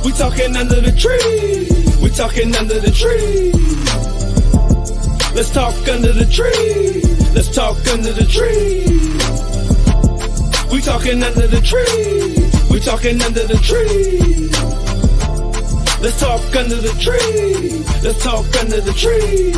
We talking under the tree. We talking under the tree. Let's talk under the tree. Let's talk under the tree. We talking under the tree. We talking under the tree. Let's talk under the tree. Let's talk under the tree.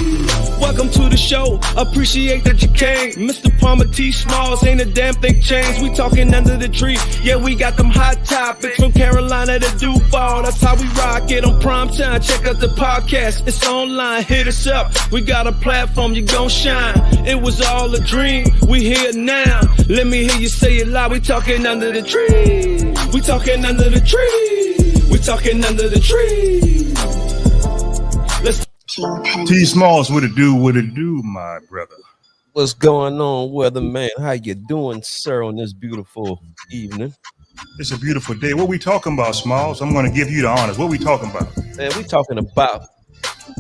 Welcome to the show. Appreciate that you came. Mr. Palmer T. Smalls, ain't a damn thing changed. We talking under the tree. Yeah, we got them hot topics from Carolina to Duval. That's how we rock it on prime time. Check out the podcast. It's online. Hit us up. We got a platform. You gon' shine. It was all a dream. We here now. Let me hear you say it loud. We talking under the tree. We talking under the tree. We talking under the tree. Let's T Smalls, what it do, my brother? What's going on, weatherman? How you doing, sir, on this beautiful evening? It's a beautiful day. What we talking about, Smalls? I'm going to give you the honors. What we talking about? Man, we talking about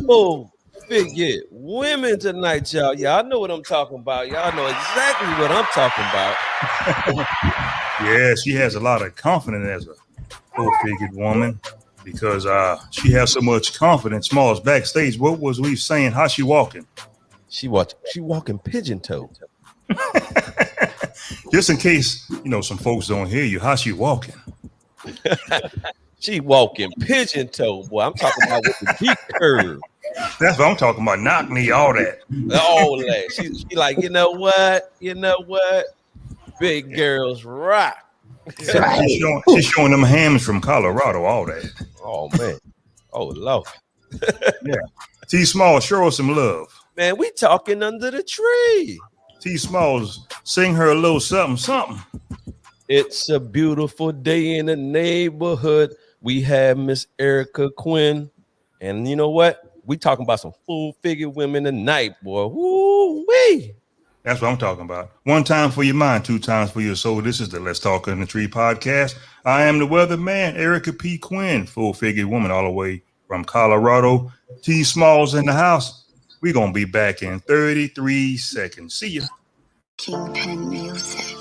full figure women tonight, y'all. Y'all know what I'm talking about. Y'all know exactly what I'm talking about. Yeah, she has a lot of confidence as a full-figured woman because she has so much confidence. Smalls, backstage, what was we saying? How she walking? She walking pigeon-toed. Just in case, some folks don't hear you, how she walking? She walking pigeon-toed, boy. I'm talking about with the deep curve. That's what I'm talking about. Knock knee, all that. All that. She like, you know what? Big girls rock. She's showing them hams from Colorado, all that. Oh man. Oh Lord. Yeah. T Smalls, show us some love. Man, we talking under the tree. T Smalls, sing her a little something. It's a beautiful day in the neighborhood. We have Miss Erica Quinn. And you know what? We talking about some full-figure women tonight, boy. Woo-wee. That's what I'm talking about. One time for your mind, two times for your soul. This is the Let's Talk in the Tree podcast. I am the weatherman, Erica P. Quinn, full-figured woman all the way from Colorado. T. Smalls in the house. We're going to be back in 33 seconds. See ya. Kingpin Music.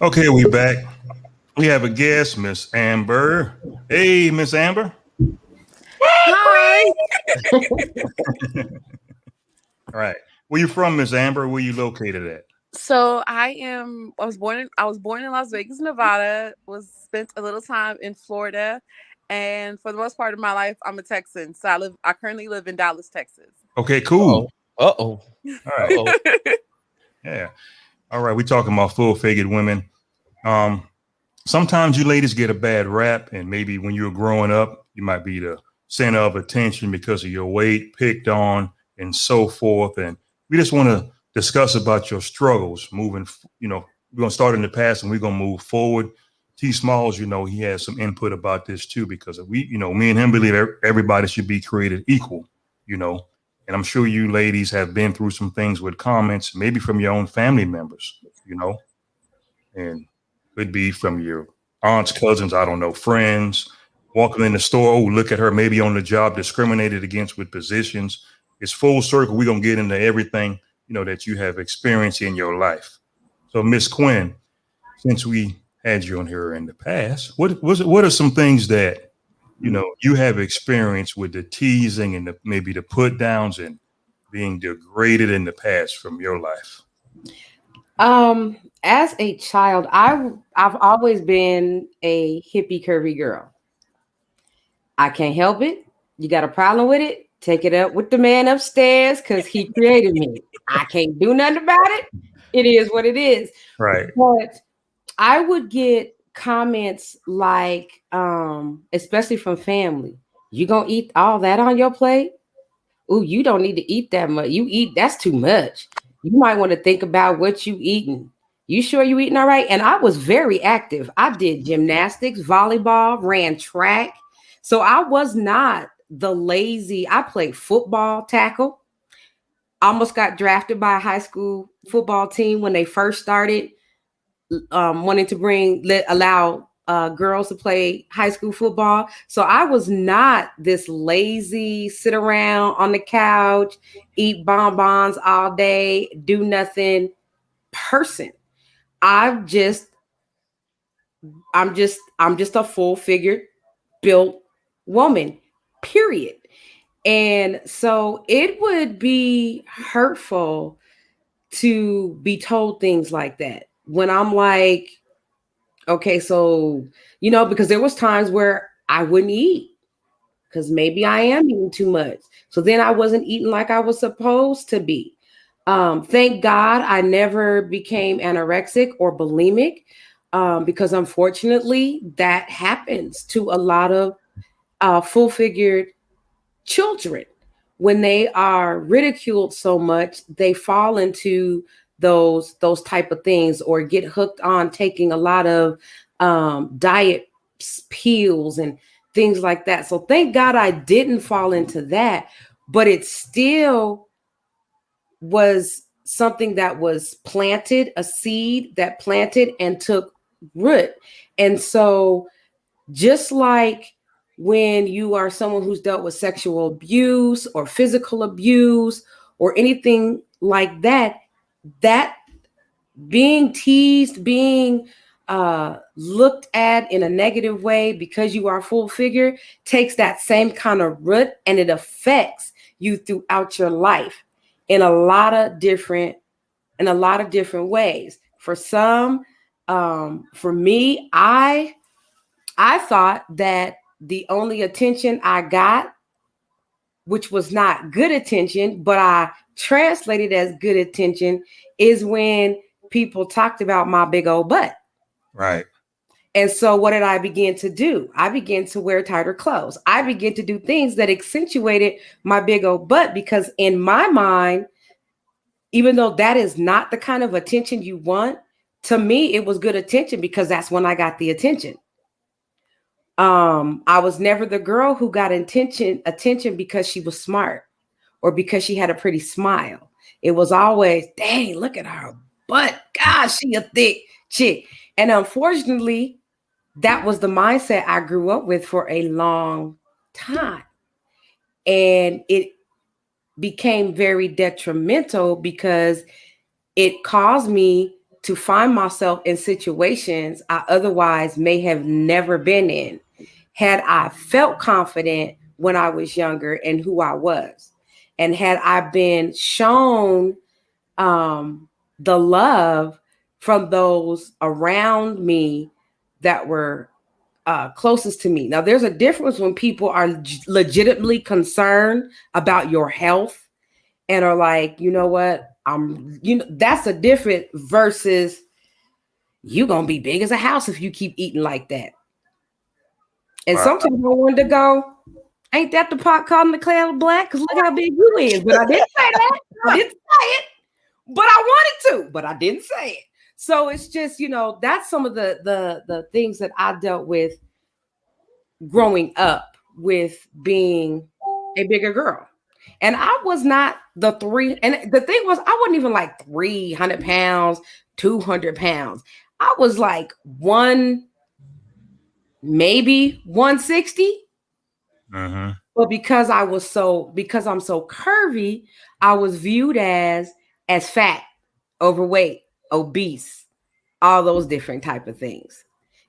Okay, we back. We have a guest, Miss Amber. Hey, Miss Amber. Hi. All right. Where you from, Miss Amber? Where you located at? So I was born in Las Vegas, Nevada, spent a little time in Florida, and for the most part of my life, I'm a Texan. So I currently live in Dallas, Texas. Okay, cool. Uh-oh. All right. Yeah. All right, we're talking about full-figured women. Sometimes you ladies get a bad rap, and maybe when you're growing up, you might be the center of attention because of your weight, picked on, and so forth. And we just want to discuss about your struggles moving. We're going to start in the past and we're going to move forward. T. Smalls, he has some input about this too, because me and him believe everybody should be created equal, and I'm sure you ladies have been through some things with comments, maybe from your own family members, and could be from your aunts, cousins, I don't know, friends, walking in the store. Oh, look at her, maybe on the job, discriminated against with positions. It's full circle. We're going to get into everything, that you have experienced in your life. So Miss Quinn, since we had you on here in the past, what are some things that, you have experienced with the teasing and maybe the put downs and being degraded in the past from your life? As a child, I've always been a hippie curvy girl. I can't help it. You got a problem with it? Take it up with the man upstairs because he created me. I can't do nothing about it. It is what it is. Right. But I would get comments like, especially from family, you gonna eat all that on your plate? Ooh, you don't need to eat that much. That's too much. you might want to think about what you eating. You sure you eating all right? And I was very active. I did gymnastics, volleyball, ran track. So I was not the lazy. I played football, tackle. Almost got drafted by a high school football team when they first started wanting to allow girls to play high school football. So I was not this lazy, sit around on the couch, eat bonbons all day, do nothing person. I'm just a full-figured built woman, period. And so it would be hurtful to be told things like that when I'm like, okay, so, because there was times where I wouldn't eat because maybe I am eating too much. So then I wasn't eating like I was supposed to be. Thank God I never became anorexic or bulimic because unfortunately that happens to a lot of full-figured children. When they are ridiculed so much, they fall into those type of things or get hooked on taking a lot of diet pills and things like that. So thank God I didn't fall into that, but it still was something that was planted, a seed that planted and took root. And so just like when you are someone who's dealt with sexual abuse or physical abuse or anything like that, that being teased, being looked at in a negative way because you are full figure takes that same kind of root and it affects you throughout your life in a lot of different ways. For some, for me, I thought that the only attention I got, which was not good attention, but I translated as good attention, is when people talked about my big old butt. Right. And so what did I begin to do? I began to wear tighter clothes. I began to do things that accentuated my big old butt because in my mind, even though that is not the kind of attention you want, to me, it was good attention because that's when I got the attention. I was never the girl who got attention because she was smart or because she had a pretty smile. It was always, dang, look at her butt. Gosh, she a thick chick. And unfortunately, that was the mindset I grew up with for a long time. And it became very detrimental because it caused me to find myself in situations I otherwise may have never been in had I felt confident when I was younger and who I was. And had I been shown the love from those around me that were closest to me. Now, there's a difference when people are legitimately concerned about your health and are like, you know what, that's a different versus you're going to be big as a house if you keep eating like that. And sometimes I wanted to go, ain't that the pot calling the cloud black? Because look how big you is. But I didn't say that. I didn't say it. But I wanted to, but I didn't say it. So it's just, that's some of the things that I dealt with growing up with being a bigger girl. And I was not the thing was, I wasn't even like 300 pounds, 200 pounds. I was like maybe 160. Mm-hmm. But because I'm so curvy, I was viewed as fat, overweight, obese, all those different type of things.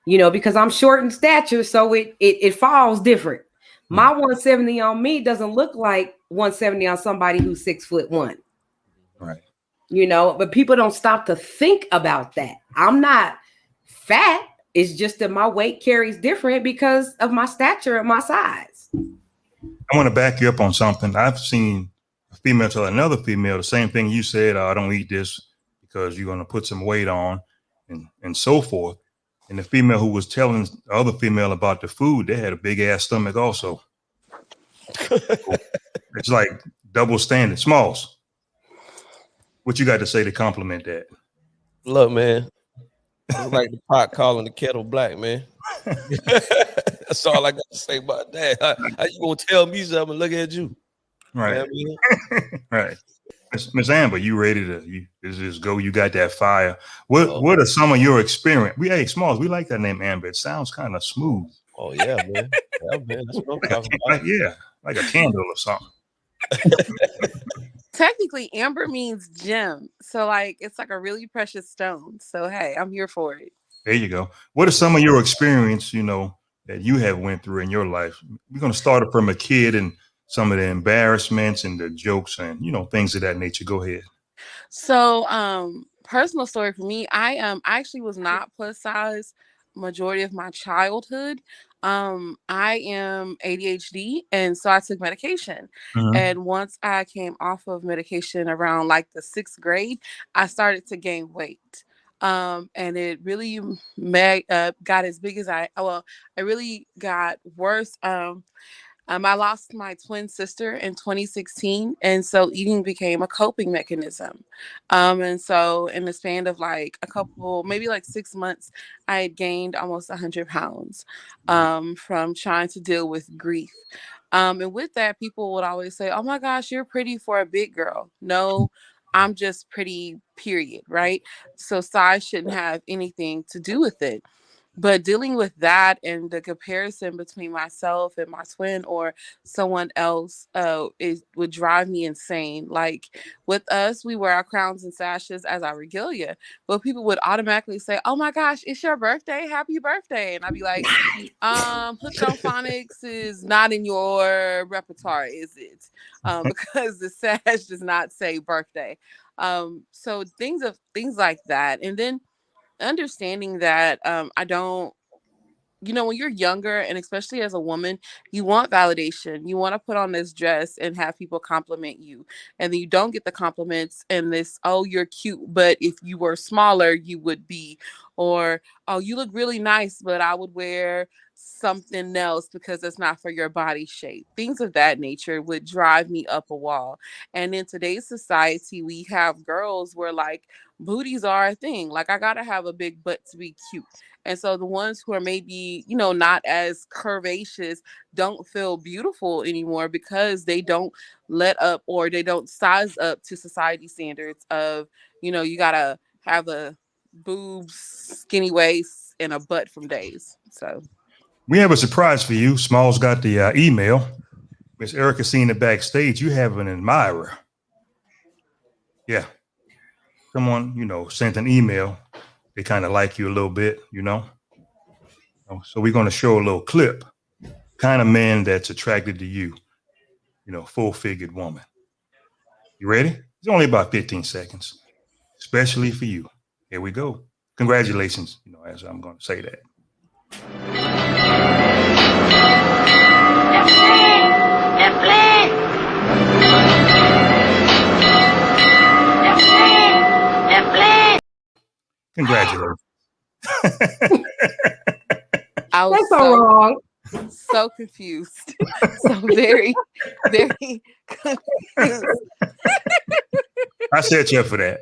Because I'm short in stature, so it falls different. My 170 on me doesn't look like 170 on somebody who's 6'1". Right. But people don't stop to think about that. I'm not fat. It's just that my weight carries different because of my stature and my size. I want to back you up on something. I've seen a female tell another female the same thing you said. I don't eat this because you're going to put some weight on and so forth. And the female who was telling the other female about the food, they had a big ass stomach also. It's like double standard, smalls. What you got to say to compliment that? Look, man, it's like the pot calling the kettle black, man. That's all I got to say about that. How you gonna tell me something? Look at you, Right, you know what I mean? right. Miss Amber, you ready to just go? You got that fire. What are some of your experience? Hey, Smalls, we like that name Amber. It sounds kind of smooth. Oh yeah, man. Yeah, man. That's what I'm talking about. Yeah, like a candle or something. Technically, amber means gem. So like it's like a really precious stone. So hey, I'm here for it. There you go. What are some of your experience, that you have went through in your life? We're going to start it from a kid and some of the embarrassments and the jokes and, things of that nature. Go ahead. So personal story for me, I actually was not plus size majority of my childhood. I am ADHD, and so I took medication. Mhm. And once I came off of medication around like the 6th grade, I started to gain weight. And it really got as big as it really got worse. I lost my twin sister in 2016, and so eating became a coping mechanism. And so in the span of like maybe like 6 months, I had gained almost 100 pounds from trying to deal with grief. And with that, people would always say, "Oh my gosh, you're pretty for a big girl." No, I'm just pretty, period, right? So size shouldn't have anything to do with it. But dealing with that and the comparison between myself and my twin or someone else would drive me insane. Like with us, we wear our crowns and sashes as our regalia, but people would automatically say, "Oh my gosh, it's your birthday! Happy birthday!" And I'd be like, "Hooked on Phonics is not in your repertoire, is it?" Because the sash does not say birthday. So things like that, and then understanding that I don't, when you're younger and especially as a woman, you want validation. You want to put on this dress and have people compliment you. And then you don't get the compliments and this, "Oh, you're cute, but if you were smaller, you would be," or, "Oh, you look really nice, but I would wear something else because it's not for your body shape." Things of that nature would drive me up a wall. And in today's society, we have girls where like booties are a thing. Like I gotta have a big butt to be cute. And so the ones who are maybe, not as curvaceous don't feel beautiful anymore because they don't let up or they don't size up to society standards of, you gotta have a boobs, skinny waist, and a butt from days. So We have a surprise for you. Smalls got the email. Miss Erica seen it backstage. You have an admirer. Yeah. Someone, sent an email. They kind of like you a little bit, So we're going to show a little clip. Kind of man that's attracted to you, full-figured woman. You ready? It's only about 15 seconds, especially for you. Here we go. Congratulations, as I'm going to say that. Congratulations. I was That's so wrong. so confused. So very, very confused. I set you up for that.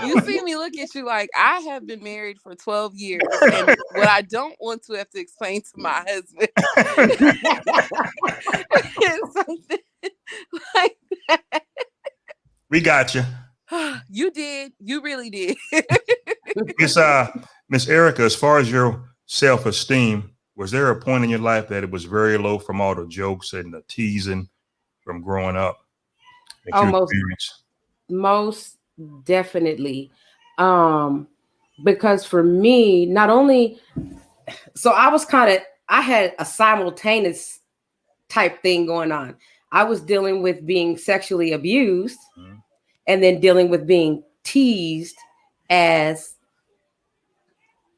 You see me look at you like I have been married for 12 years. And what I don't want to have to explain to my husband is something like that. We got you. You did. You really did. Miss Erica, as far as your self-esteem, was there a point in your life that it was very low from all the jokes and the teasing from growing up? Most definitely. Because for me, not only, so I had a simultaneous type thing going on. I was dealing with being sexually abused and then dealing with being teased as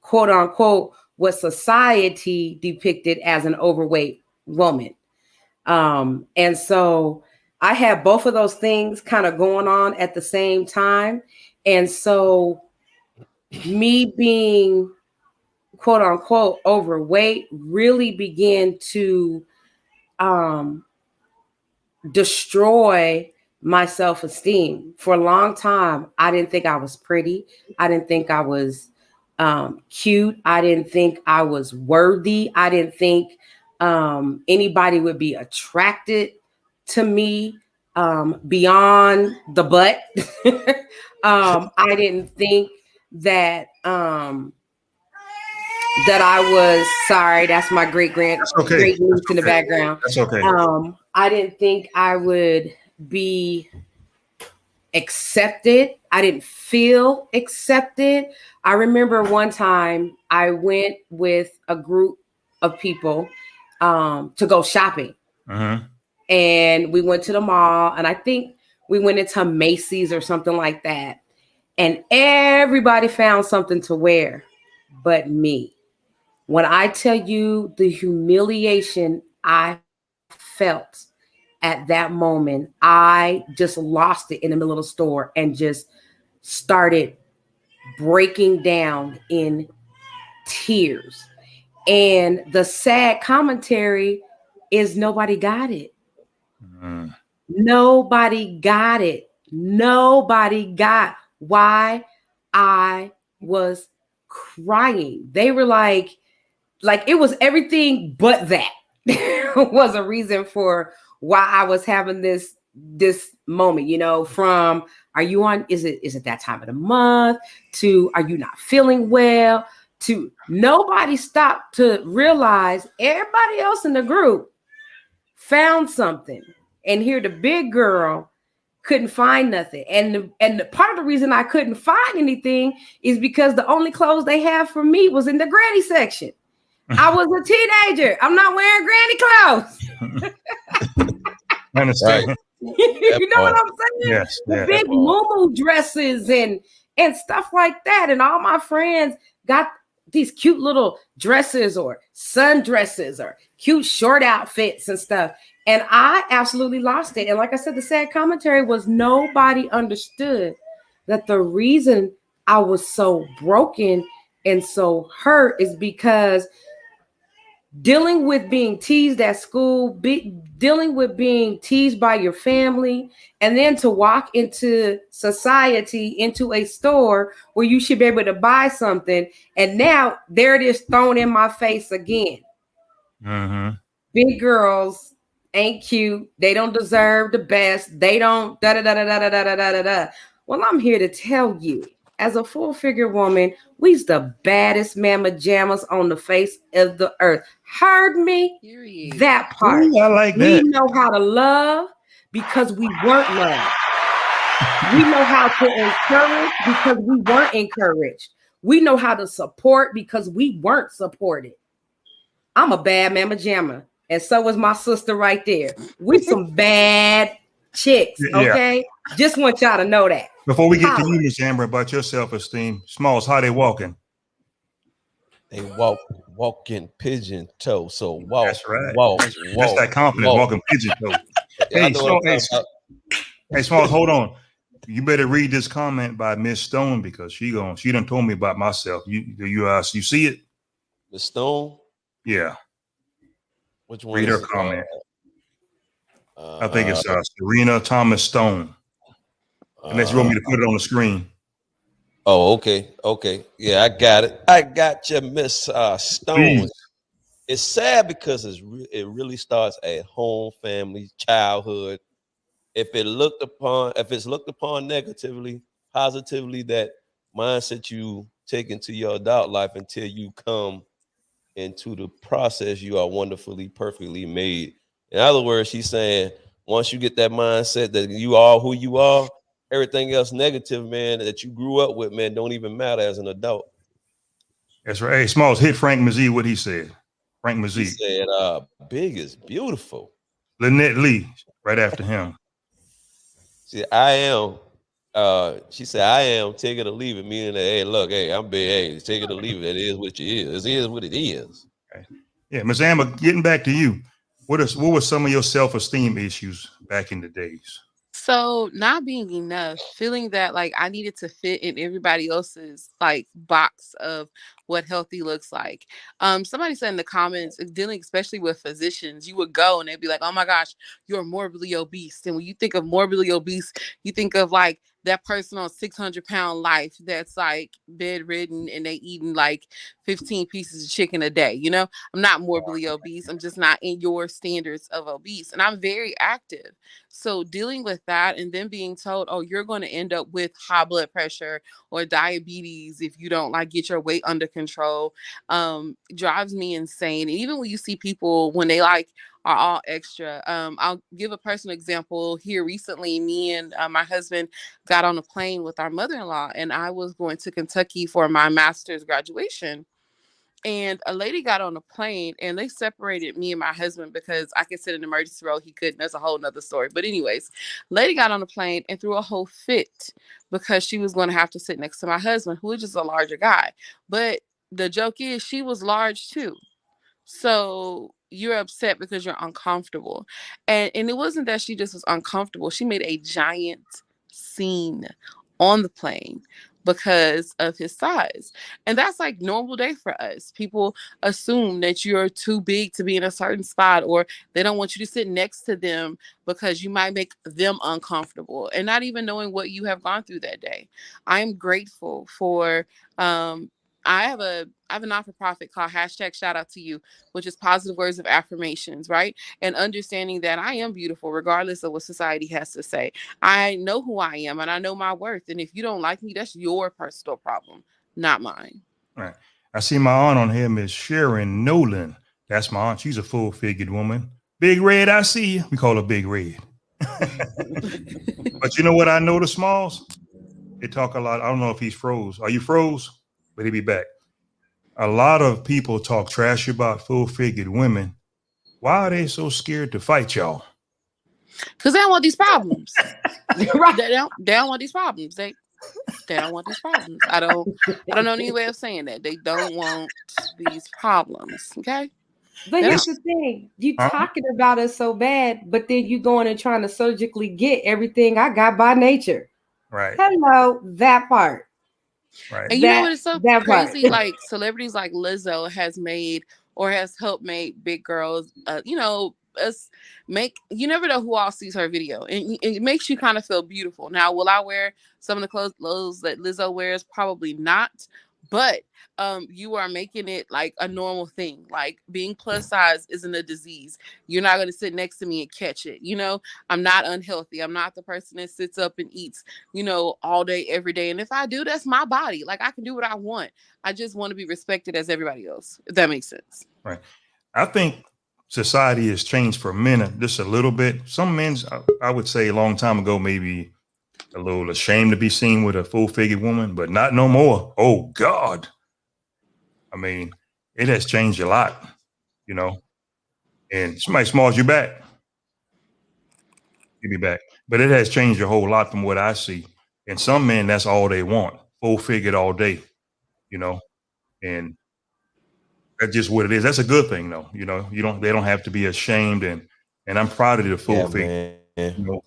quote unquote what society depicted as an overweight woman. And so I had both of those things kind of going on at the same time. And so me being quote unquote overweight really began to destroy my self-esteem. For a long time, I didn't think I was pretty. I didn't think I was cute. I didn't think I was worthy. I didn't think anybody would be attracted to me beyond the butt. I didn't think that that I was sorry. That's my great niece in the background. That's okay. I didn't think I would be accepted. I didn't feel accepted. I remember one time I went with a group of people to go shopping. And we went to the mall, and I think we went into Macy's or something like that. And everybody found something to wear but me. When I tell you the humiliation I felt at that moment, I just lost it in the middle of the store and just started breaking down in tears. And the sad commentary is nobody got it. Nobody got it. Nobody got why I was crying. They were like it was everything but that was a reason for why I was having this moment, you know, from are you on, is it that time of the month, to are you not feeling well, to nobody stopped to realize everybody else in the group found something. And here the big girl couldn't find nothing. And the part of the reason I couldn't find anything is because the only clothes they have for me was in the granny section. I was a teenager. I'm not wearing granny clothes. I understand. Right. You know what I'm saying? Yes. The big muumuu dresses and stuff like that. And all my friends got these cute little dresses or sundresses or cute short outfits and stuff. And I absolutely lost it. And like I said, the sad commentary was nobody understood that the reason I was so broken and so hurt is because dealing with being teased at school, dealing with being teased by your family, and then to walk into society, into a store where you should be able to buy something, and now there it is thrown in my face again. Big girls ain't cute. They don't deserve the best. They don't da da da da da da da da da. Well, I'm here to tell you, as a full-figure woman, we's the baddest mamma jammas on the face of the earth. Heard me? Period. That part. Ooh, I like that. We know how to love because we weren't loved. We know how to encourage because we weren't encouraged. We know how to support because we weren't supported. I'm a bad mamma jamma, and so was my sister right there. We some bad chicks, okay? Yeah. Just want y'all to know that. Before we get to you, Miss Amber, about your self-esteem, Smalls, how they walking? They walking pigeon toe. So walk. That's right. Walk. That's that confidence, walking pigeon toe. Hey, Smalls, hold on. You better read this comment by Miss Stone because she done told me about myself. You see it? Miss Stone? Yeah. Which one? Read her comment. I think it's Serena Thomas Stone. Unless you want me to put it on the screen. Oh, okay. Yeah, I got it. I got you, Miss Stone. Please. It's sad because it really starts at home, family, childhood. If it's looked upon negatively, positively, that mindset you take into your adult life until you come into the process, you are wonderfully, perfectly made. In other words, she's saying once you get that mindset that you are who you are, everything else negative, man, that you grew up with, man, don't even matter as an adult. That's right. Hey, Smalls, hit Frank Mazie what he said. Frank Mazie. He said, big is beautiful. Lynette Lee, right after him. See, I am. She said, I am, take it or leave it, meaning that, hey, look, hey, I'm big, hey, take it or leave it. It is what it is. It is what it is. Okay. Yeah, Ms. Amber, getting back to you. What were some of your self-esteem issues back in the days? So not being enough, feeling that like I needed to fit in everybody else's like box of what healthy looks like. Somebody said in the comments, dealing especially with physicians, you would go and they'd be like, "Oh my gosh, you're morbidly obese." And when you think of morbidly obese, you think of like that person on 600-pound life that's like bedridden and they eating like 15 pieces of chicken a day. You know, I'm not morbidly obese. I'm just not in your standards of obese, and I'm very active. So dealing with that and then being told, oh, you're going to end up with high blood pressure or diabetes if you don't like get your weight under control, drives me insane. And even when you see people when they like are all extra, I'll give a personal example here. Recently, me and my husband got on a plane with our mother-in-law, and I was going to Kentucky for my master's graduation. And a lady got on a plane and they separated me and my husband because I could sit in the emergency row. He couldn't. That's a whole nother story. But anyways, lady got on the plane and threw a whole fit because she was going to have to sit next to my husband, who is just a larger guy. But the joke is she was large too. So you're upset because you're uncomfortable. And it wasn't that she just was uncomfortable. She made a giant scene on the plane because of his size. And that's like normal day for us. People assume that you're too big to be in a certain spot, or they don't want you to sit next to them because you might make them uncomfortable, and not even knowing what you have gone through that day. I'm grateful for I have a not-for-profit called hashtag shout out to you, which is positive words of affirmations, right? And understanding that I am beautiful regardless of what society has to say. I know who I am and I know my worth. And if you don't like me, that's your personal problem, not mine. Right. I see my aunt on here, Miss Sharon Nolan. That's my aunt. She's a full-figured woman. Big Red, I see you. We call her Big Red. But you know what I know the Smalls? They talk a lot. I don't know if he's froze. Are you froze? But he'll be back. A lot of people talk trash about full-figured women. Why are they so scared to fight y'all? Because they don't want these problems. Right. They don't want these problems. They don't want these problems. I don't know any way of saying that. They don't want these problems. Okay. But They here's don't. the thing: you Huh? talking about us so bad, but then you going and trying to surgically get everything I got by nature. Right. Hello, that part. Right. And you know what is so That part. crazy? Like celebrities like Lizzo has made or has helped make big girls, us make, you never know who all sees her video, and it makes you kind of feel beautiful. Now, will I wear some of the clothes that Lizzo wears? Probably not. But you are making it like a normal thing. Like being plus size isn't a disease. You're not going to sit next to me and catch it. You know, I'm not unhealthy. I'm not the person that sits up and eats, all day, every day. And if I do, that's my body. Like I can do what I want. I just want to be respected as everybody else, if that makes sense. Right. I think society has changed for men just a little bit. Some men, I would say a long time ago, maybe a little ashamed to be seen with a full-figured woman, but not no more. Oh, God. I mean, it has changed a lot, and somebody smalls you back, you'll be back. But it has changed a whole lot from what I see. And some men, that's all they want, full-figured all day, and that's just what it is. That's a good thing, though. They don't have to be ashamed, and I'm proud of the full figure. Man.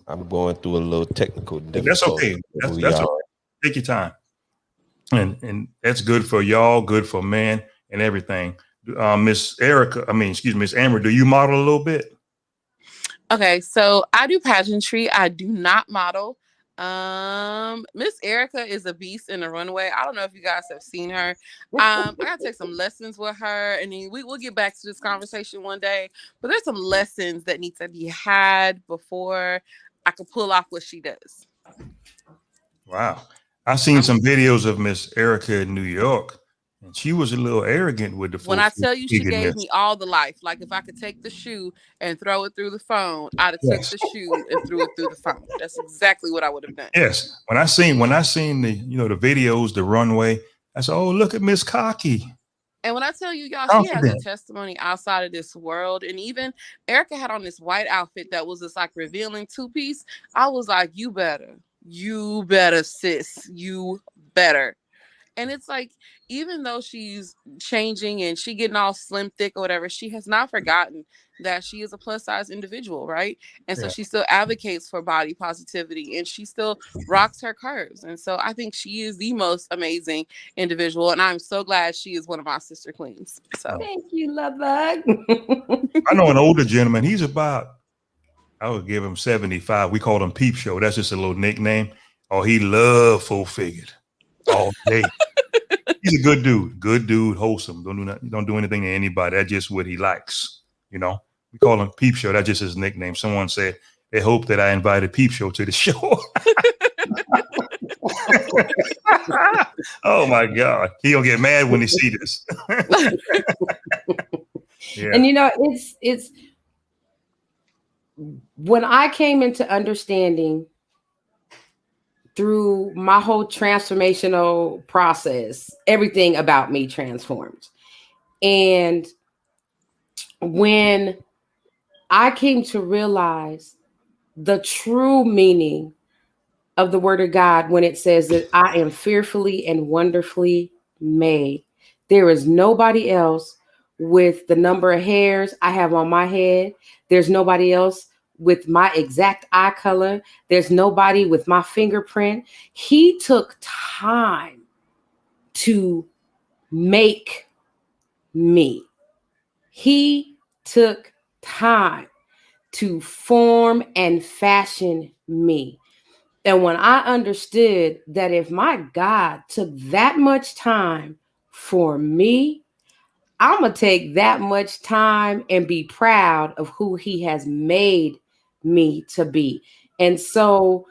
I'm going through a little technical difficulty. That's okay. That's all right. Take your time. And that's good for y'all, good for men and everything. Miss Amber, do you model a little bit? Okay, so I do pageantry. I do not model. Miss Erica is a beast in the runway. I don't know if you guys have seen her. I gotta take some lessons with her, and then we'll get back to this conversation one day. But there's some lessons that need to be had before I can pull off what she does. Wow. I've seen some videos of Miss Erica in New York, and she was a little arrogant with the. When I tell you she gave me all the life, like if I could take the shoe and throw it through the phone, I'd have took the shoe and threw it through the phone. That's exactly what I would have done. Yes. When I seen the the videos, the runway, I said, "Oh, look at Miss Cocky." And when I tell you, y'all, she has a testimony outside of this world. And even Erica had on this white outfit that was this like revealing two-piece. I was like, you better, sis, you better. And it's like, even though she's changing and she getting all slim, thick or whatever, she has not forgotten that she is a plus size individual, right? And so Yeah. she still advocates for body positivity and she still rocks her curves. And so I think she is the most amazing individual. And I'm so glad she is one of my sister queens. So Thank you, love bug. I know an older gentleman. He's about, I would give him 75. We call him Peep Show. That's just a little nickname. Oh, he loved full figured all day. He's a good dude, wholesome. Don't do anything to anybody. That's just what he likes. You know, we call him Peep Show. That's just his nickname. Someone said they hope that I invited Peep Show to the show. Oh my God. He'll get mad when he see this. Yeah. And you know, it's when I came into understanding through my whole transformational process, everything about me transformed. And when I came to realize the true meaning of the word of God, when it says that I am fearfully and wonderfully made, there is nobody else with the number of hairs I have on my head. There's nobody else with my exact eye color. There's nobody with my fingerprint. He took time to make me. He took time to form and fashion me. And when I understood that if my God took that much time for me, I'm going to take that much time and be proud of who he has made me to be. And so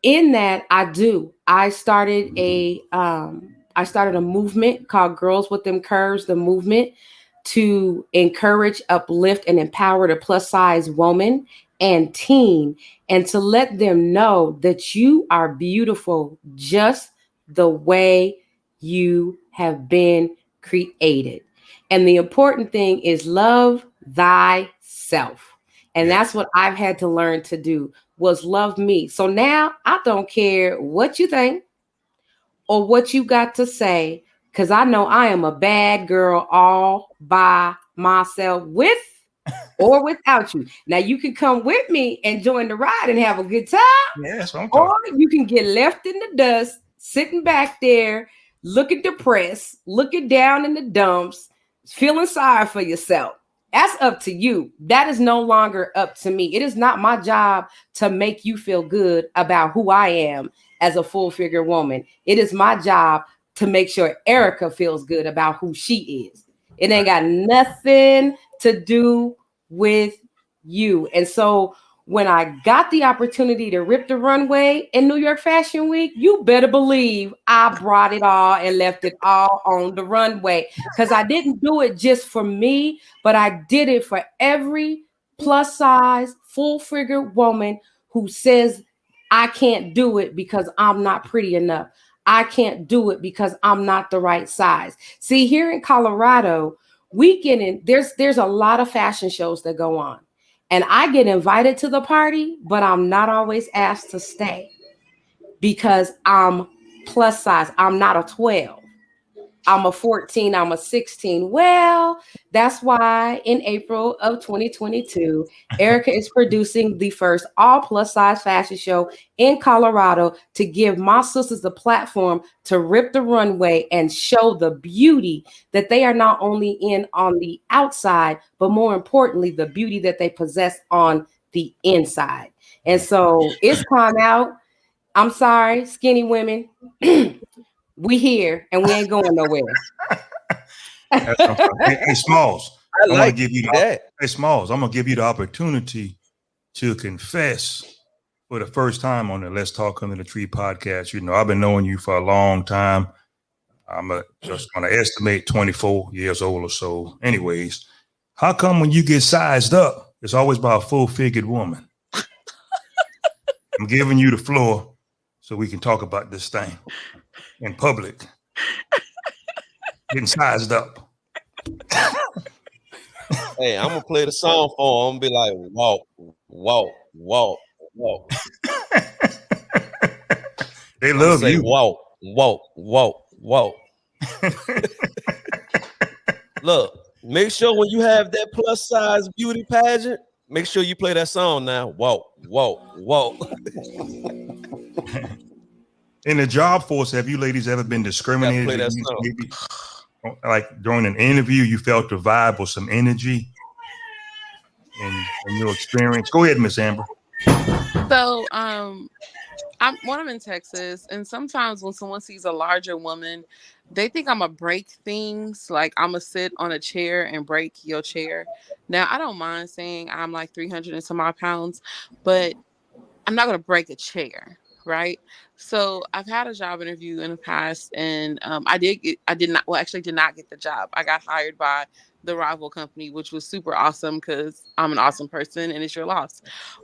in that, I started a movement called Girls with Them Curves, the movement to encourage, uplift, and empower the plus size woman and teen, and to let them know that you are beautiful just the way you have been created. And the important thing is love thyself. And that's what I've had to learn to do, was love me. So now I don't care what you think or what you got to say, because I know I am a bad girl all by myself, with or without you. Now you can come with me and join the ride and have a good time. Yeah, that's what I'm talking Or you can get left in the dust, sitting back there, looking depressed, looking down in the dumps, feeling sorry for yourself. That's up to you. That is no longer up to me. It is not my job to make you feel good about who I am as a full figure woman. It is my job to make sure Erica feels good about who she is. It ain't got nothing to do with you. And so when I got the opportunity to rip the runway in New York Fashion Week, you better believe I brought it all and left it all on the runway, because I didn't do it just for me, but I did it for every plus size, full figure woman who says, I can't do it because I'm not pretty enough. I can't do it because I'm not the right size. See, here in Colorado, there's a lot of fashion shows that go on. And I get invited to the party, but I'm not always asked to stay because I'm plus size. I'm not a 12. I'm a 14. I'm a 16. Well, that's why in April of 2022, Erica is producing the first all plus size fashion show in Colorado to give my sisters the platform to rip the runway and show the beauty that they are not only in on the outside, but more importantly, the beauty that they possess on the inside. And so it's time out. I'm sorry, skinny women. We here and we ain't going nowhere. Hey, Smalls, I like that. Hey, Smalls, I'm gonna give you the opportunity to confess for the first time on the Let's Talk Under the Tree podcast. You know, I've been knowing you for a long time. I'm just gonna estimate 24 years old or so. Anyways, how come when you get sized up, it's always by a full-figured woman? I'm giving you the floor so we can talk about this thing in public. Getting sized up. Hey, I'm gonna play the song for him. I'm gonna be like, walk, walk, walk, walk. They love say, you. walk, walk, walk, walk. Look, make sure when you have that plus size beauty pageant, make sure you play that song now. Whoa, whoa, whoa. In the job force, have you ladies ever been discriminated play that against? song. Maybe, like during an interview, you felt the vibe or some energy in your experience? Go ahead, Miss Amber. So, I'm in Texas, and sometimes when someone sees a larger woman, they think I'm gonna break things. Like I'm gonna sit on a chair and break your chair. Now, I don't mind saying I'm like 300 and some odd pounds, but I'm not gonna break a chair, right? So I've had a job interview in the past, and I did not get the job. I got hired by the rival company, which was super awesome because I'm an awesome person and it's your loss.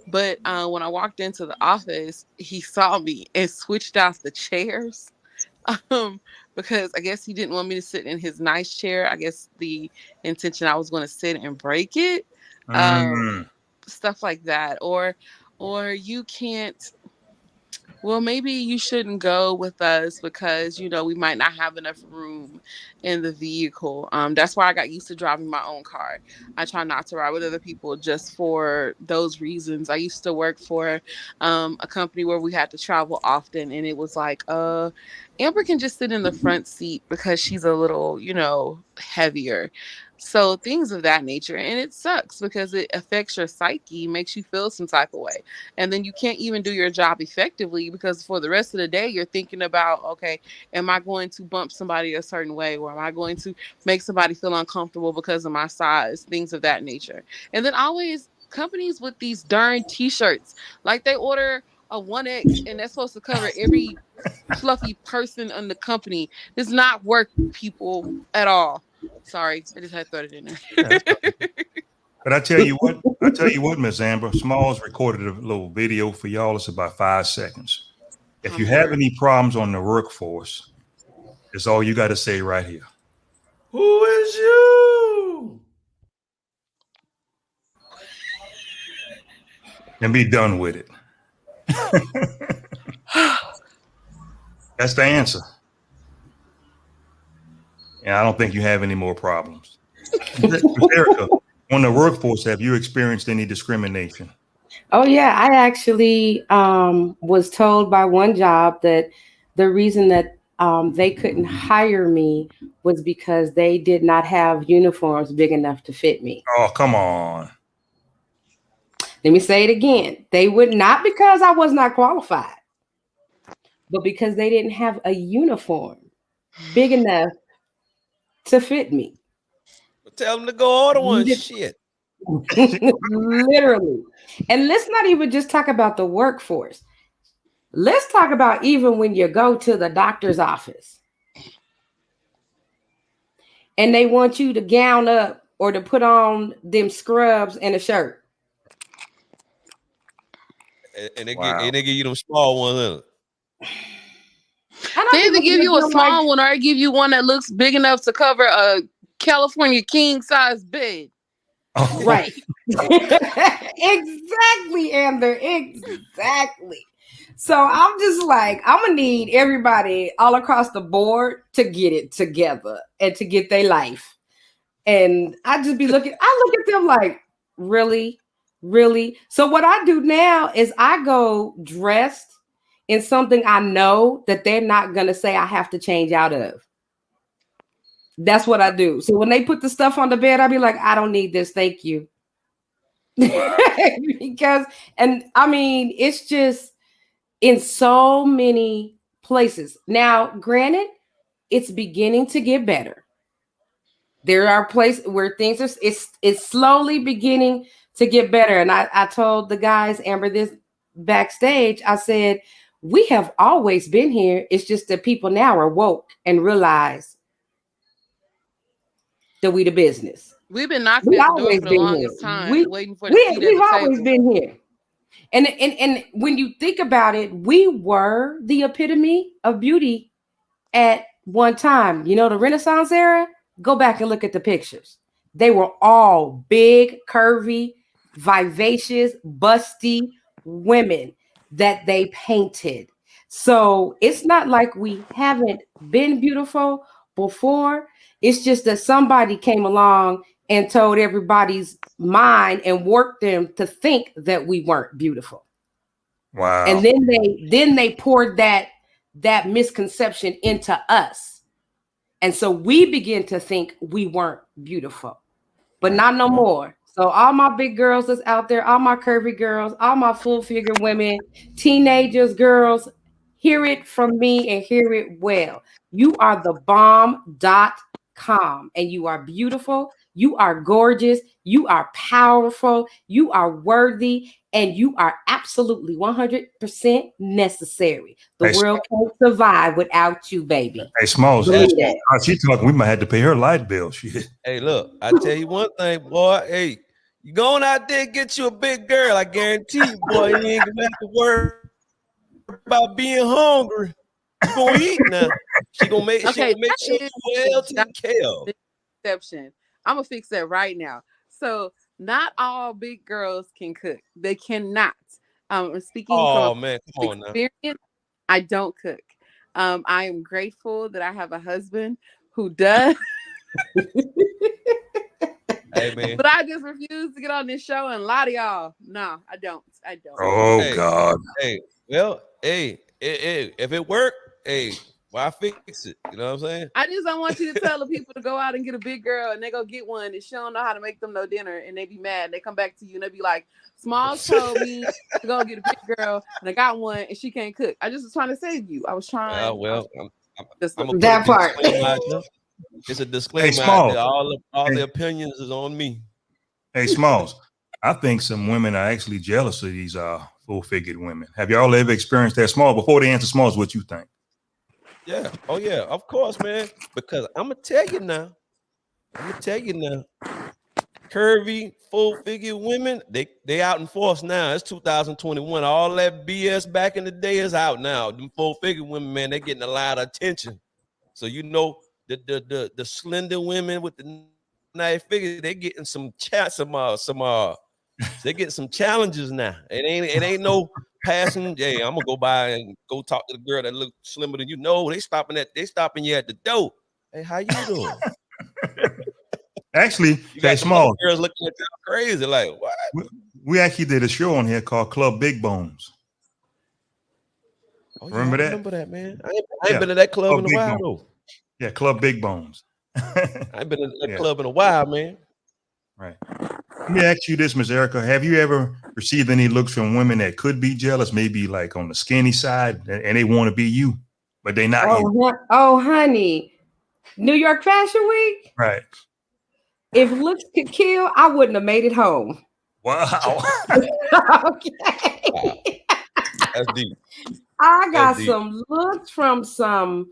But when I walked into the office, he saw me and switched out the chairs. Because I guess he didn't want me to sit in his nice chair. I guess the intention I was going to sit and break it. Stuff like that, or you can't, well, maybe you shouldn't go with us because we might not have enough room in the vehicle. That's why I got used to driving my own car. I try not to ride with other people just for those reasons. I used to work for a company where we had to travel often, and it was like Amber can just sit in the front seat because she's a little heavier. So things of that nature. And it sucks because it affects your psyche, makes you feel some type of way. And then you can't even do your job effectively because for the rest of the day, you're thinking about, okay, am I going to bump somebody a certain way? Or am I going to make somebody feel uncomfortable because of my size? Things of that nature. And then always companies with these darn t-shirts, like they order a 1X and that's supposed to cover every fluffy person in the company. Does not work, people, at all. Sorry, I just had to throw it in there. But I tell you what, Miss Amber, Smalls recorded a little video for y'all. It's about 5 seconds. If you have any problems on the workforce, it's all you got to say right here. Who is you? And be done with it. That's the answer. And I don't think you have any more problems. Erica, on the workforce, have you experienced any discrimination? Oh, yeah. I actually was told by one job that the reason that they couldn't hire me was because they did not have uniforms big enough to fit me. Oh, come on. Let me say it again. They would not, because I was not qualified, but because they didn't have a uniform big enough to fit me. Tell them to go order one. Shit. Literally. And let's not even just talk about the workforce. Let's talk about even when you go to the doctor's office and they want you to gown up or to put on them scrubs and a shirt. And they give you them small ones. They either give you a small one or give you one that looks big enough to cover a California king size bed. Oh. Right. Exactly, Amber. Exactly. So I'm just like, I'm gonna need everybody all across the board to get it together and to get their life. And I look at them like, really? Really? So what I do now is I go dressed in something I know that they're not gonna say I have to change out of. That's what I do. So when they put the stuff on the bed, I'll be like, I don't need this. Thank you. Because, and I mean, it's just in so many places. Now, granted, it's beginning to get better. There are places where things are, it's slowly beginning to get better. And I told the guys, Amber, this backstage, I said, we have always been here. It's just that people now are woke and realize that we the business. We've been knocking at the door for the longest time, waiting for the seat at the We've always table. been here. And when you think about it, we were the epitome of beauty at one time. You know, the Renaissance era, go back and look at the pictures. They were all big, curvy, vivacious, busty women that they painted. So it's not like we haven't been beautiful, before. It's just that somebody came along and told everybody's mind and worked them to think that we weren't beautiful. Wow. And then they poured that misconception into us. And so we begin to think we weren't beautiful, but not no more. So all my big girls that's out there, all my curvy girls, all my full figure women, teenagers, girls, hear it from me and hear it well. You are the bomb.com and you are beautiful. You are gorgeous. You are powerful. You are worthy. And you are absolutely 100% necessary. The world can't survive without you, baby. Hey, Smalls, she talking, we might have to pay her light bill. Shit. Hey, look, I tell you one thing, boy. Hey, you going out there and get you a big girl, I guarantee you, boy, you ain't gonna have to worry about being hungry. You gonna eat now. She gonna make sure you well taken care of. Exception. I'm gonna fix that right now. So not all big girls can cook. They cannot. Speaking from experience, I don't cook. I am grateful that I have a husband who does. Hey, man. But I just refuse to get on this show and lie to y'all. No, I don't. Oh, God. Hey, well, hey, if it worked, hey, why fix it? You know what I'm saying? I just don't want you to tell the people to go out and get a big girl and they go get one and she don't know how to make them no dinner and they be mad. They come back to you and they be like, Smalls told me to go get a big girl and I got one and she can't cook. I just was trying to save you. I was trying. I'm that part. It's a disclaimer out there. All the opinions is on me. Hey, Smalls, I think some women are actually jealous of these full-figured women. Have y'all ever experienced that? Small, before they answer Smalls, what you think? Yeah. Oh, yeah. Of course, man. Because I'm going to tell you now. Curvy, full-figure women, they out in force now. It's 2021. All that BS back in the day is out now. Them full-figure women, man, they're getting a lot of attention. So, you know, the slender women with the nice figure, they're getting they're getting some challenges now. It ain't no passing. Hey, I'm gonna go by and go talk to the girl that look slimmer than you. No, they stopping you at the door. Hey, how you doing? Actually, hey, Small girls looking at you crazy. Like, what? We actually did a show on here called Club Big Bones. Oh, remember that? Remember that, man. I ain't been to that club in a while though. Yeah, Club Big Bones. I ain't been in that club in a while, man. Right. Let me ask you this, Miss Erica. Have you ever received any looks from women that could be jealous, maybe like on the skinny side, and they want to be you, but they not you? Oh, honey. New York Fashion Week? Right. If looks could kill, I wouldn't have made it home. Wow. Okay. Wow. That's deep. I got some looks from some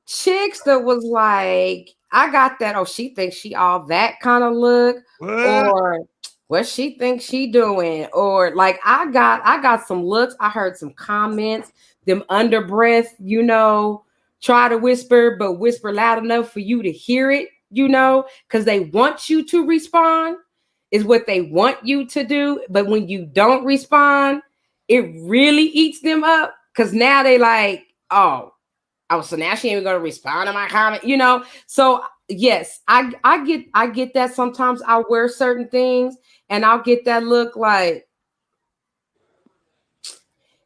chicks that was like, I got that, oh, she thinks she all that kind of look. What? Or what she thinks she doing. Or like I got some looks. I heard some comments, them under breath, you know, try to whisper, but whisper loud enough for you to hear it, you know, because they want you to respond is what they want you to do. But when you don't respond, it really eats them up. Because now they like, oh, so now she ain't gonna respond to my comment, you know. So yes, I get that. Sometimes I'll wear certain things and I'll get that look like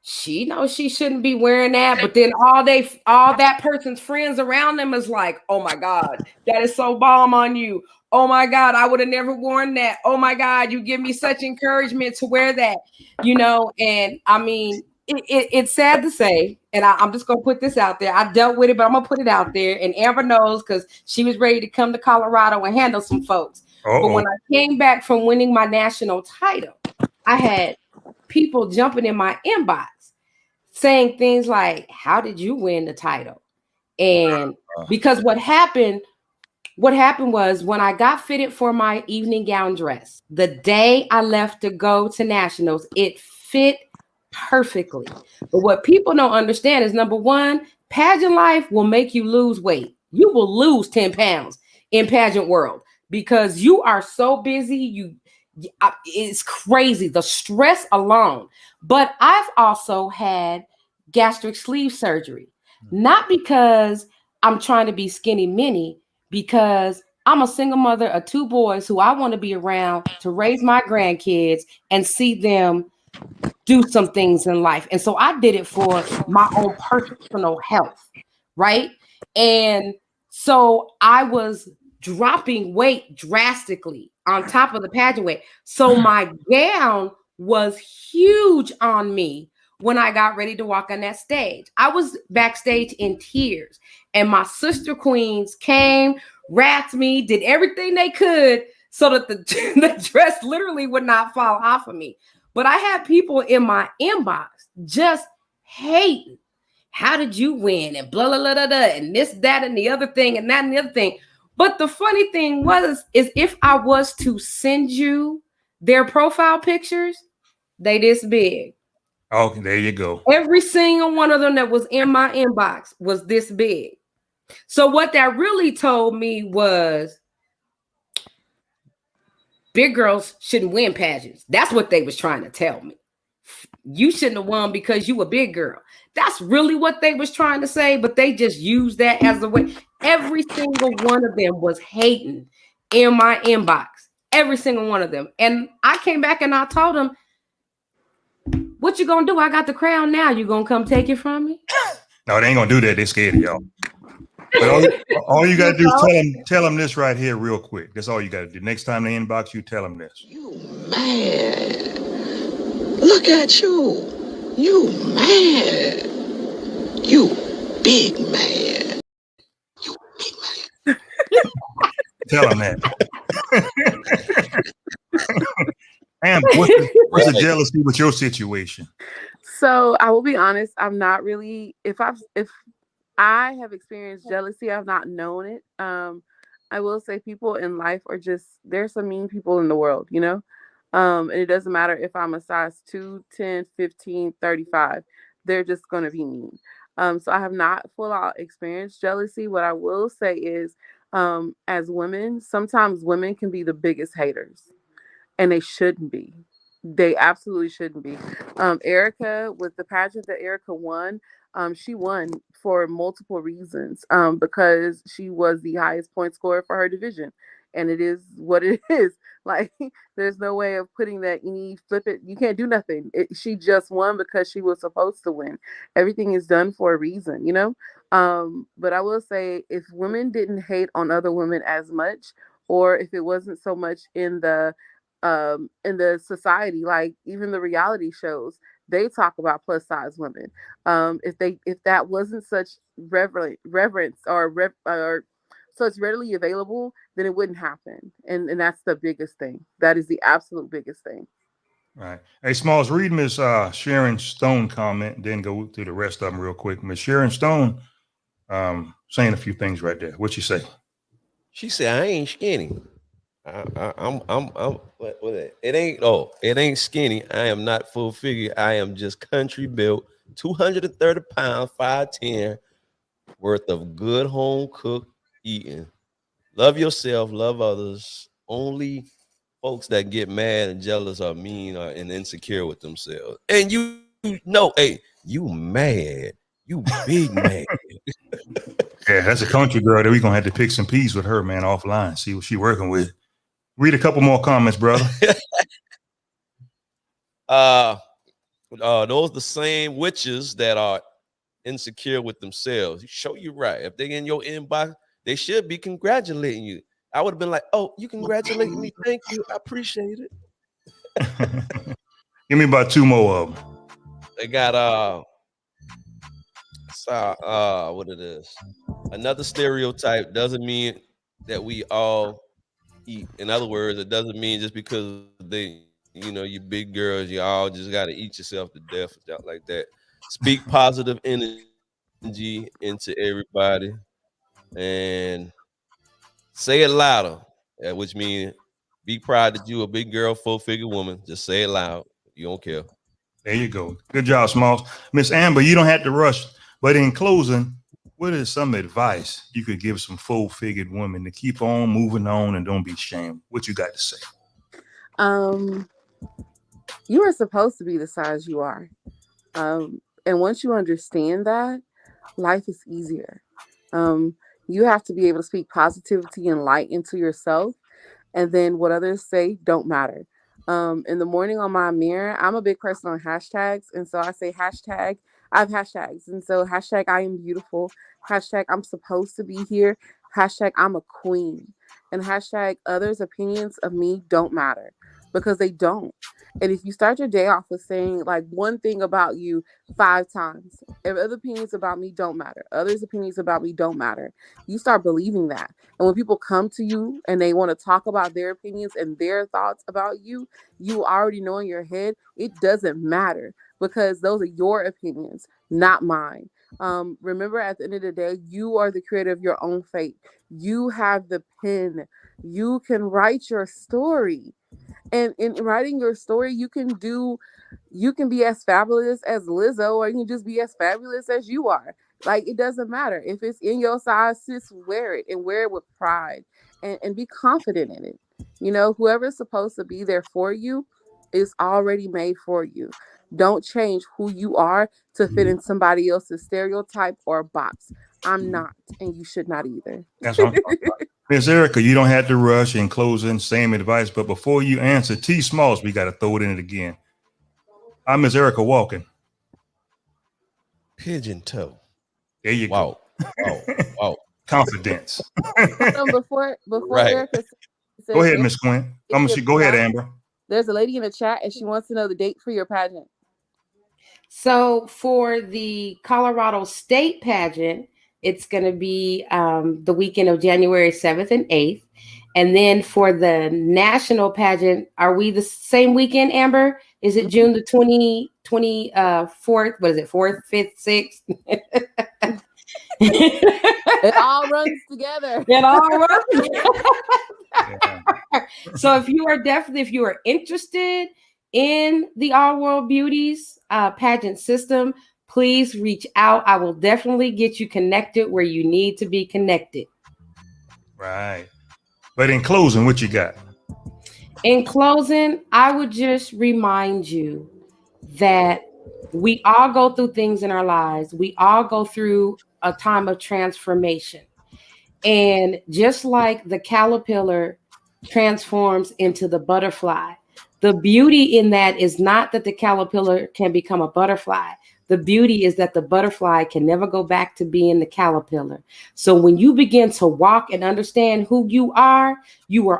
she knows she shouldn't be wearing that, but then all that person's friends around them is like, oh my God, that is so bomb on you. Oh my God, I would have never worn that. Oh my God, you give me such encouragement to wear that, you know. And I mean, it's sad to say, and I'm just gonna put this out there. I dealt with it, but I'm gonna put it out there. And Amber knows because she was ready to come to Colorado and handle some folks. Uh-oh. But when I came back from winning my national title, I had people jumping in my inbox saying things like, "How did you win the title?" And because what happened was when I got fitted for my evening gown dress, the day I left to go to nationals, it fit perfectly. But what people don't understand is, number one, pageant life will make you lose weight. You will lose 10 pounds in pageant world because you are so busy. It's crazy, the stress alone. But I've also had gastric sleeve surgery, not because I'm trying to be skinny mini because I'm a single mother of 2 boys who I want to be around to raise my grandkids and see them do some things in life. And so I did it for my own personal health, right? And so I was dropping weight drastically on top of the pageant weight. So my gown was huge on me when I got ready to walk on that stage. I was backstage in tears, and my sister queens came, wrapped me, did everything they could so that the dress literally would not fall off of me. But I had people in my inbox just hating. How did you win? And blah, blah, blah, blah, blah, and this, that, and the other thing, and that, and the other thing. But the funny thing is if I was to send you their profile pictures, they this big. Oh, there you go. Every single one of them that was in my inbox was this big. So what that really told me was big girls shouldn't win pageants. That's what they was trying to tell me. You shouldn't have won because you a big girl. That's really what they was trying to say, but they just used that as a way. Every single one of them was hating in my inbox. Every single one of them. And I came back and I told them, what you gonna do? I got the crown now. You gonna come take it from me? No, they ain't gonna do that. They're scared of y'all. But all you gotta do is tell them this right here real quick. That's all you gotta do. Next time they inbox you, tell them this. You mad. Look at you. You mad. You big mad. You big mad. Tell them that. And what's the jealousy with your situation? So I will be honest, I'm not really, if I have experienced jealousy, I've not known it. I will say people in life are just, there's some mean people in the world, you know? And it doesn't matter if I'm a size 2, 10, 15, 35, they're just going to be mean. So I have not full out experienced jealousy. What I will say is, as women, sometimes women can be the biggest haters, and they shouldn't be. They absolutely shouldn't be. Erica, with the pageant that Erica won, she won for multiple reasons, because she was the highest point scorer for her division. And it is what it is. Like, there's no way of putting that. Flip it. You can't do nothing. She just won because she was supposed to win. Everything is done for a reason, you know? But I will say, if women didn't hate on other women as much, or if it wasn't so much in the society, like even the reality shows, they talk about plus size women. If that wasn't such reverence or such readily available, then it wouldn't happen. And that's the biggest thing. That is the absolute biggest thing. Right. Hey, Smalls, read Miss Sharon Stone comment, then go through the rest of them real quick. Miss Sharon Stone saying a few things right there. What you say? She said, I ain't skinny. It ain't skinny. I am not full figure. I am just country built, 230 pounds, 5'10", worth of good home cooked eating. Love yourself, love others. Only folks that get mad and jealous are mean and insecure with themselves. And you know, hey, you mad. You big mad. Yeah, that's a country girl that we're gonna have to pick some peas with her, man, offline. See what she working with. Read a couple more comments, brother. Those the same witches that are insecure with themselves. Show you right. If they in your inbox, they should be congratulating you. I would have been like, oh, you congratulate me. Thank you. I appreciate it. Give me about 2 more of them. They got what it is. Another stereotype doesn't mean that we all eat. In other words, it doesn't mean just because you big girls, you all just got to eat yourself to death like that. Speak positive energy into everybody and say it louder, which means be proud that you a big girl, 4-figure woman. Just say it loud. You don't care. There you go. Good job, Smalls. Miss Amber, you don't have to rush, but in closing, what is some advice you could give some full-figured women to keep on moving on and don't be ashamed? What you got to say? You are supposed to be the size you are. And once you understand that, life is easier. You have to be able to speak positivity and light into yourself, and then what others say don't matter. In the morning on my mirror, I'm a big person on hashtags, and so I say hashtag. I have hashtags, and so hashtag I am beautiful, hashtag I'm supposed to be here, hashtag I'm a queen, and hashtag others' opinions of me don't matter, because they don't. And if you start your day off with saying like one thing about you 5 times, if other opinions about me don't matter, others' opinions about me don't matter, you start believing that. And when people come to you and they want to talk about their opinions and their thoughts about you, you already know in your head it doesn't matter, because those are your opinions, not mine. Remember, at the end of the day, you are the creator of your own fate. You have the pen. You can write your story. And in writing your story, you can be as fabulous as Lizzo, or you can just be as fabulous as you are. Like, it doesn't matter. If it's in your size, just wear it, and wear it with pride, and be confident in it. Whoever's supposed to be there for you is already made for you. Don't change who you are to fit in somebody else's stereotype or box. I'm not, and you should not either. That's what I'm talking about. Miss Erica, you don't have to rush in closing, same advice, but before you answer T Smalls, we got to throw it in it again. I'm Miss Erica Walken. Pigeon toe. There you Wow. go. Wow. Confidence. Before Right. Erica says, Go ahead, Miss Quinn. Go ahead, Amber. There's a lady in the chat and she wants to know the date for your pageant. So for the Colorado State pageant, it's going to be the weekend of January 7th and 8th. And then for the national pageant, are we the same weekend, Amber? Is it June the 24th? What is it? 4th, 5th, 6th? It all runs together. It all runs together. Yeah. So if you are interested in the All World Beauties pageant system, please reach out. I will definitely get you connected where you need to be connected. Right. But in closing, what you got? In closing, I would just remind you that we all go through things in our lives. We all go through a time of transformation. And just like the caterpillar transforms into the butterfly, the beauty in that is not that the caterpillar can become a butterfly. The beauty is that the butterfly can never go back to being the caterpillar. So when you begin to walk and understand who you are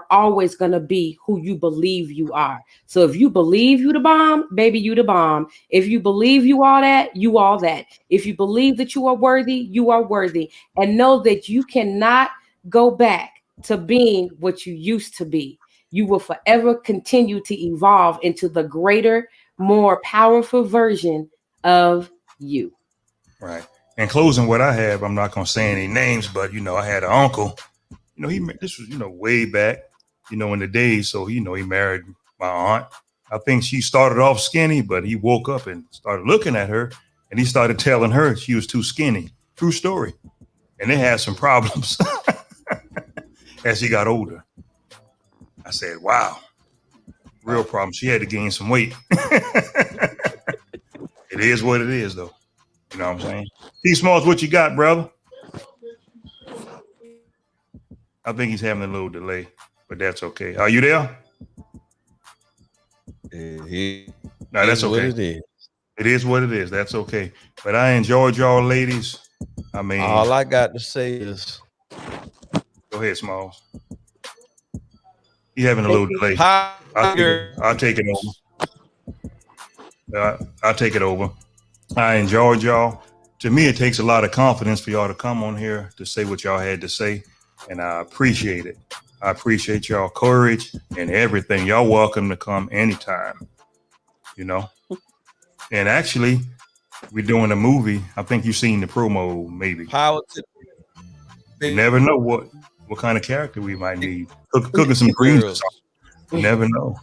always going to be who you believe you are. So if you believe you the bomb, baby, you the bomb. If you believe you all that, you all that. If you believe that you are worthy, you are worthy. And know that you cannot go back to being what you used to be. You will forever continue to evolve into the greater, more powerful version of you. Right. In closing, what I have, I'm not going to say any names, but, I had an uncle, this was, way back, in the days. So, he married my aunt. I think she started off skinny, but he woke up and started looking at her and he started telling her she was too skinny. True story. And they had some problems as he got older. I said, wow, real problem. She had to gain some weight. It is what it is, though. You know what I'm saying? T Smalls, what you got, brother? I think he's having a little delay, but that's okay. Are you there? No, that's okay. It is. It is what it is. That's okay. But I enjoyed y'all, ladies. I mean, all I got to say is, go ahead, Smalls. He's having a little delay. I'll take it over. I'll take it over. I enjoyed y'all. To me, it takes a lot of confidence for y'all to come on here to say what y'all had to say. And I appreciate it. I appreciate y'all courage and everything. Y'all welcome to come anytime, And actually, we're doing a movie. I think you've seen the promo, maybe. Power to you never know what kind of character we might need. Cooking some greens or something. You never know.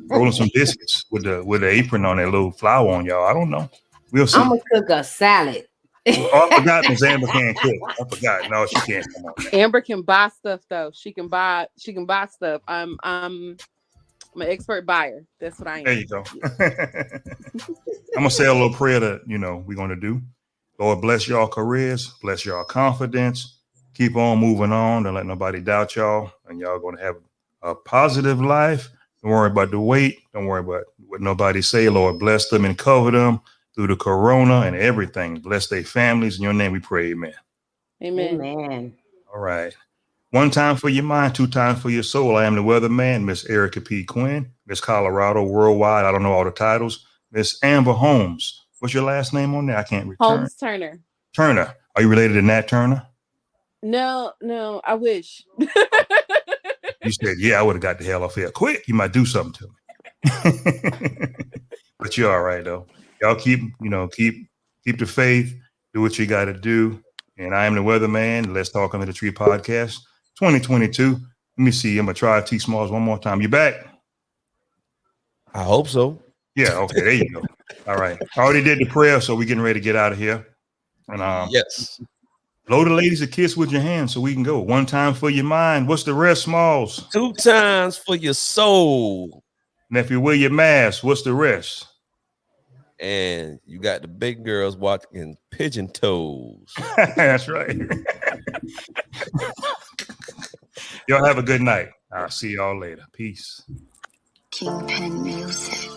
Rolling some biscuits with the apron on that little flour on, y'all. I don't know. We'll see. I'm gonna cook a salad. Oh, I forgot Miss Amber can't cook. I forgot. No, she can't. Come on. Amber can buy stuff though. She can buy stuff. I'm an expert buyer. That's what I am. There you go. I'm gonna say a little prayer that we're gonna do. Lord, bless y'all careers, bless y'all confidence, keep on moving on. Don't let nobody doubt y'all. And y'all going to have a positive life. Don't worry about the weight. Don't worry about what nobody say. Lord, bless them and cover them through the corona and everything. Bless their families. In your name we pray, amen. Amen. Amen. All right. One time for your mind, two times for your soul. I am the weatherman, Miss Erica P. Quinn, Miss Colorado Worldwide. I don't know all the titles. Miss Amber Holmes. What's your last name on there? I can't return. Holmes Turner. Turner. Are you related to Nat Turner? No, I wish. You said, yeah, I would have got the hell off here quick. You might do something to me. But you're all right, though. Y'all keep the faith. Do what you got to do. And I am the weatherman. Let's Talk Under the Tree podcast 2022. Let me see. I'm going to try T Smalls one more time. You back? I hope so. Yeah. Okay. There you go. All right. I already did the prayer, so we're getting ready to get out of here. And Yes. blow the ladies a kiss with your hand so we can go. One time for your mind. What's the rest, Smalls? 2 times for your soul. And if you wear your mask, what's the rest? And you got the big girls walking pigeon toes. That's right. Y'all have a good night. I'll see y'all later. Peace. Kingpin Music.